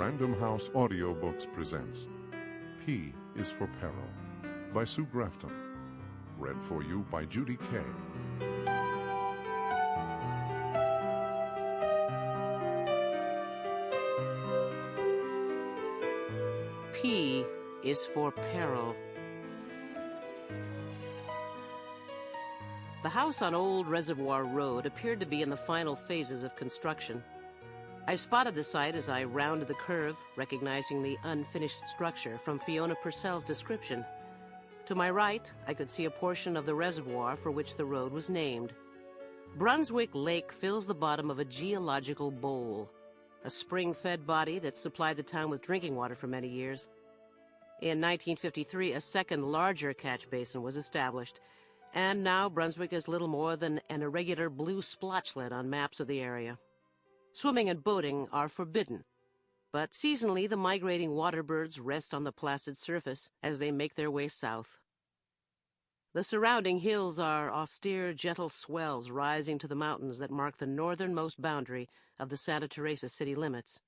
Random House Audiobooks presents P is for Peril by Sue Grafton. Read for you by Judy Kaye. P is for Peril. The house on Old Reservoir Road appeared to be in the final phases of construction. I spotted the site as I rounded the curve, recognizing the unfinished structure from Fiona Purcell's description. To my right, I could see a portion of the reservoir for which the road was named. Brunswick Lake fills the bottom of a geological bowl, a spring-fed body that supplied the town with drinking water for many years. In 1953, a second larger catch basin was established, and now Brunswick is little more than an irregular blue splotchlet on maps of the area. Swimming and boating are forbidden, but seasonally the migrating water birds rest on the placid surface as they make their way south. The surrounding hills are austere, gentle swells rising to the mountains that mark the northernmost boundary of the Santa Theresa city limits.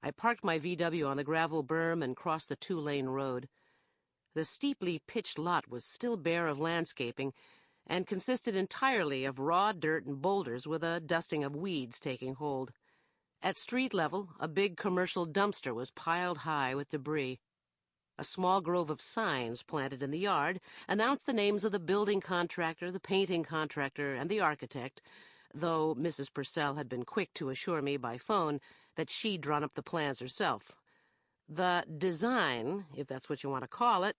I parked my VW on the gravel berm and crossed the two-lane road. The steeply pitched lot was still bare of landscaping and consisted entirely of raw dirt and boulders with a dusting of weeds taking hold. At street level, a big commercial dumpster was piled high with debris. A small grove of signs planted in the yard announced the names of the building contractor, the painting contractor, and the architect, though Mrs. Purcell had been quick to assure me by phone that she'd drawn up the plans herself. The design, if that's what you want to call it,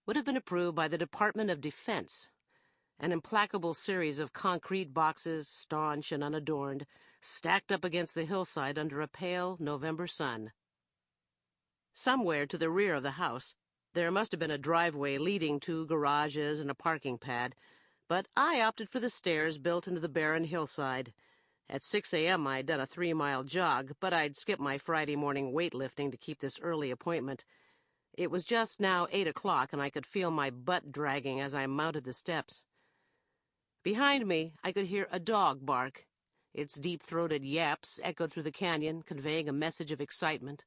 would have been approved by the Department of Defense. An implacable series of concrete boxes, staunch and unadorned, stacked up against the hillside under a pale November sun. Somewhere to the rear of the house, there must have been a driveway leading to garages and a parking pad, but I opted for the stairs built into the barren hillside. At 6 a.m. I'd done a 3-mile jog, but I'd skipped my Friday morning weightlifting to keep this early appointment. It was just now 8 o'clock, and I could feel my butt dragging as I mounted the steps. Behind me, I could hear a dog bark. Its deep-throated yaps echoed through the canyon, conveying a message of excitement.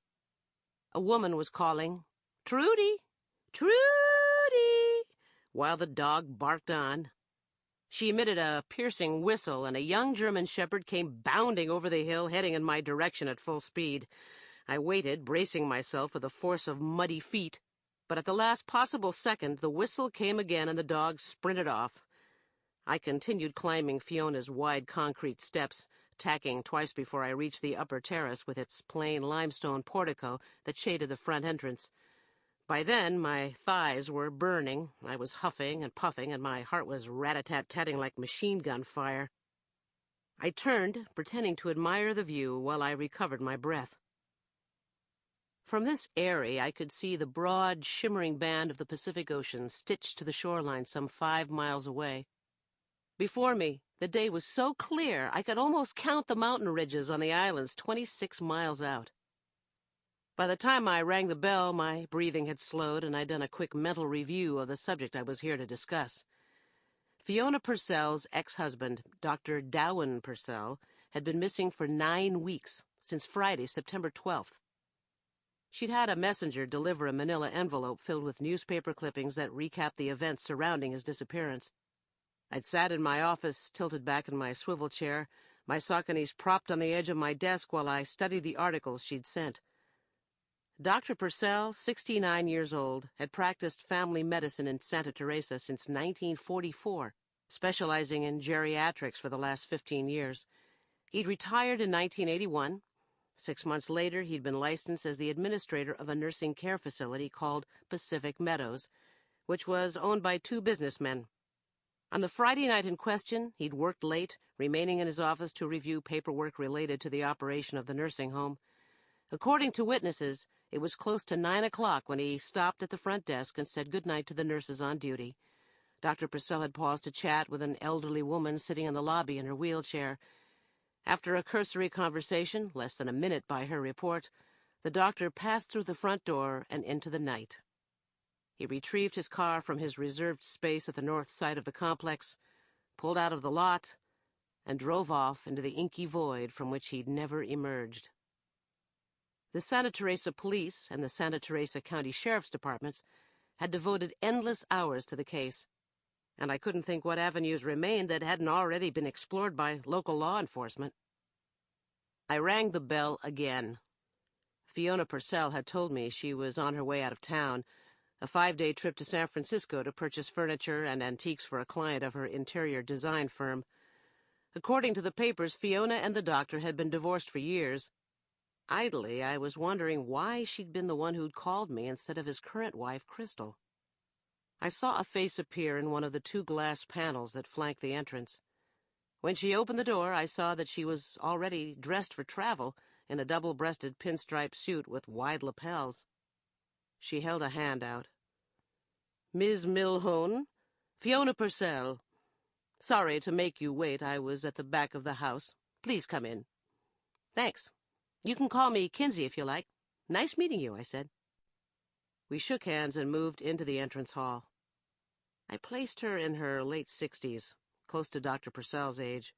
A woman was calling, "Trudy! Trudy!" while the dog barked on. She emitted a piercing whistle, and a young German shepherd came bounding over the hill, heading in my direction at full speed. I waited, bracing myself for the force of muddy feet, but at the last possible second, the whistle came again and the dog sprinted off. I continued climbing Fiona's wide concrete steps, tacking twice before I reached the upper terrace with its plain limestone portico that shaded the front entrance. By then, my thighs were burning, I was huffing and puffing, and my heart was rat-a-tat-tatting like machine gun fire. I turned, pretending to admire the view while I recovered my breath. From this eyrie, I could see the broad, shimmering band of the Pacific Ocean stitched to the shoreline some 5 miles away. Before me, the day was so clear I could almost count the mountain ridges on the islands 26 miles out. By the time I rang the bell, my breathing had slowed, and I'd done a quick mental review of the subject I was here to discuss. Fiona Purcell's ex-husband, Dr. Dowan Purcell, had been missing for 9 weeks, since Friday, September 12th. She'd had a messenger deliver a manila envelope filled with newspaper clippings that recapped the events surrounding his disappearance. I'd sat in my office, tilted back in my swivel chair, my Sauconys propped on the edge of my desk while I studied the articles she'd sent. Dr. Purcell, 69 years old, had practiced family medicine in Santa Theresa since 1944, specializing in geriatrics for the last 15 years. He'd retired in 1981. 6 months later, he'd been licensed as the administrator of a nursing care facility called Pacific Meadows, which was owned by 2 businessmen. On the Friday night in question, he'd worked late, remaining in his office to review paperwork related to the operation of the nursing home. According to witnesses, it was close to 9 o'clock when he stopped at the front desk and said goodnight to the nurses on duty. Dr. Purcell had paused to chat with an elderly woman sitting in the lobby in her wheelchair. After a cursory conversation, less than a minute by her report, the doctor passed through the front door and into the night. He retrieved his car from his reserved space at the north side of the complex, pulled out of the lot, and drove off into the inky void from which he'd never emerged. The Santa Theresa Police and the Santa Theresa County Sheriff's Departments had devoted endless hours to the case, and I couldn't think what avenues remained that hadn't already been explored by local law enforcement. I rang the bell again. Fiona Purcell had told me she was on her way out of town, a 5-day trip to San Francisco to purchase furniture and antiques for a client of her interior design firm. According to the papers, Fiona and the doctor had been divorced for years. Idly, I was wondering why she'd been the one who'd called me instead of his current wife, Crystal. I saw a face appear in one of the 2 glass panels that flanked the entrance. When she opened the door, I saw that she was already dressed for travel in a double-breasted pinstripe suit with wide lapels. She held a hand out. "Ms. Milhone, Fiona Purcell. Sorry to make you wait. I was at the back of the house. Please come in." "Thanks. You can call me Kinsey if you like. Nice meeting you," I said. We shook hands and moved into the entrance hall. I placed her in her late 60s, close to Dr. Purcell's age.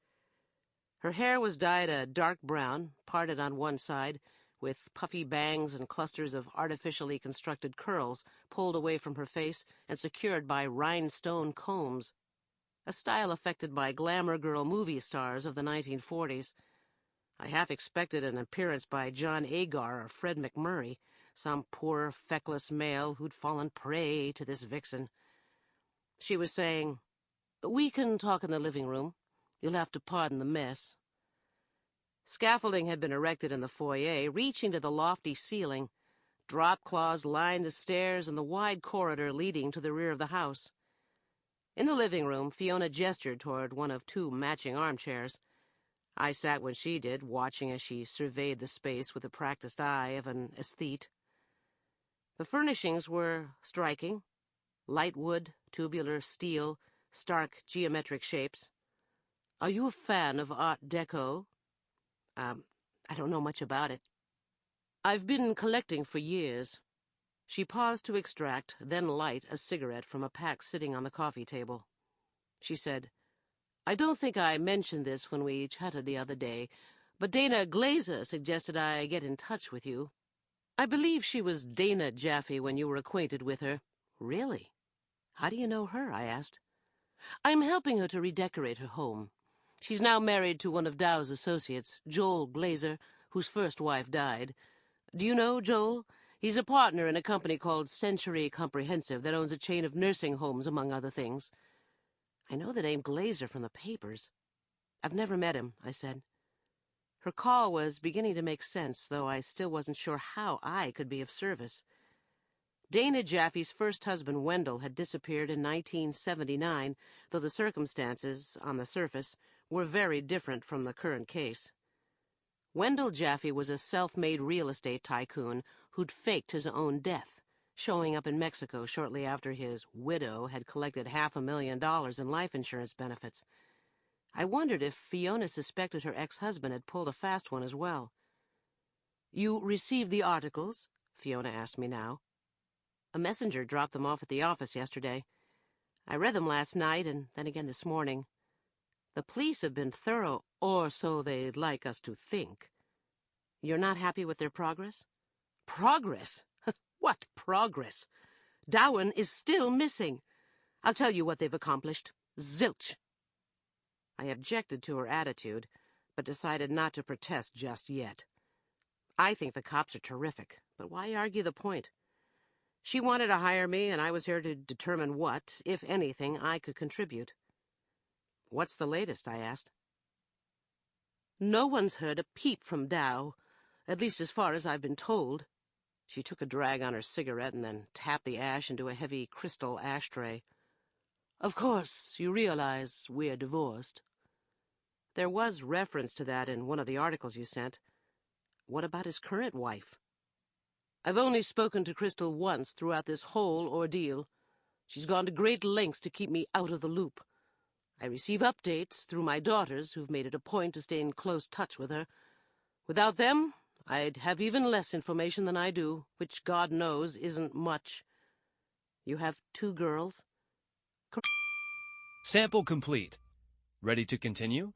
Her hair was dyed a dark brown, parted on one side, with puffy bangs and clusters of artificially constructed curls pulled away from her face and secured by rhinestone combs, a style affected by glamour girl movie stars of the 1940s. I half expected an appearance by John Agar or Fred McMurray, some poor, feckless male who'd fallen prey to this vixen. She was saying, "We can talk in the living room. You'll have to pardon the mess." Scaffolding had been erected in the foyer, reaching to the lofty ceiling. Drop cloths lined the stairs and the wide corridor leading to the rear of the house. In the living room, Fiona gestured toward one of 2 matching armchairs. I sat when she did, watching as she surveyed the space with the practiced eye of an aesthete. The furnishings were striking. Light wood, tubular steel, stark geometric shapes. "Are you a fan of Art Deco?" I don't know much about it." "I've been collecting for years." She paused to extract, then light, a cigarette from a pack sitting on the coffee table. She said, "I don't think I mentioned this when we chatted the other day, but Dana Glazer suggested I get in touch with you. I believe she was Dana Jaffe when you were acquainted with her." "Really? How do you know her?" I asked. "I'm helping her to redecorate her home. She's now married to one of Dow's associates, Joel Glazer, whose first wife died. Do you know Joel? He's a partner in a company called Century Comprehensive that owns a chain of nursing homes, among other things." "I know the name Glazer from the papers." "I've never met him," I said. Her call was beginning to make sense, though I still wasn't sure how I could be of service. Dana Jaffe's first husband, Wendell, had disappeared in 1979, though the circumstances, on the surface, were very different from the current case. Wendell Jaffe was a self-made real estate tycoon who'd faked his own death, showing up in Mexico shortly after his widow had collected $500,000 in life insurance benefits. I wondered if Fiona suspected her ex-husband had pulled a fast one as well. "You received the articles?" Fiona asked me now. "A messenger dropped them off at the office yesterday. I read them last night and then again this morning. The police have been thorough, or so they'd like us to think." "You're not happy with their progress?" "Progress? What progress? Dowan is still missing. I'll tell you what they've accomplished. Zilch." I objected to her attitude, but decided not to protest just yet. I think the cops are terrific, but why argue the point? She wanted to hire me, and I was here to determine what, if anything, I could contribute. "What's the latest?" I asked. "No one's heard a peep from Dow, at least as far as I've been told." She took a drag on her cigarette and then tapped the ash into a heavy crystal ashtray. "Of course, you realize we're divorced." "There was reference to that in one of the articles you sent. What about his current wife?" "I've only spoken to Crystal once throughout this whole ordeal. She's gone to great lengths to keep me out of the loop. I receive updates through my daughters, who've made it a point to stay in close touch with her. Without them, I'd have even less information than I do, which God knows isn't much." "You have 2 girls?" Sample complete. Ready to continue?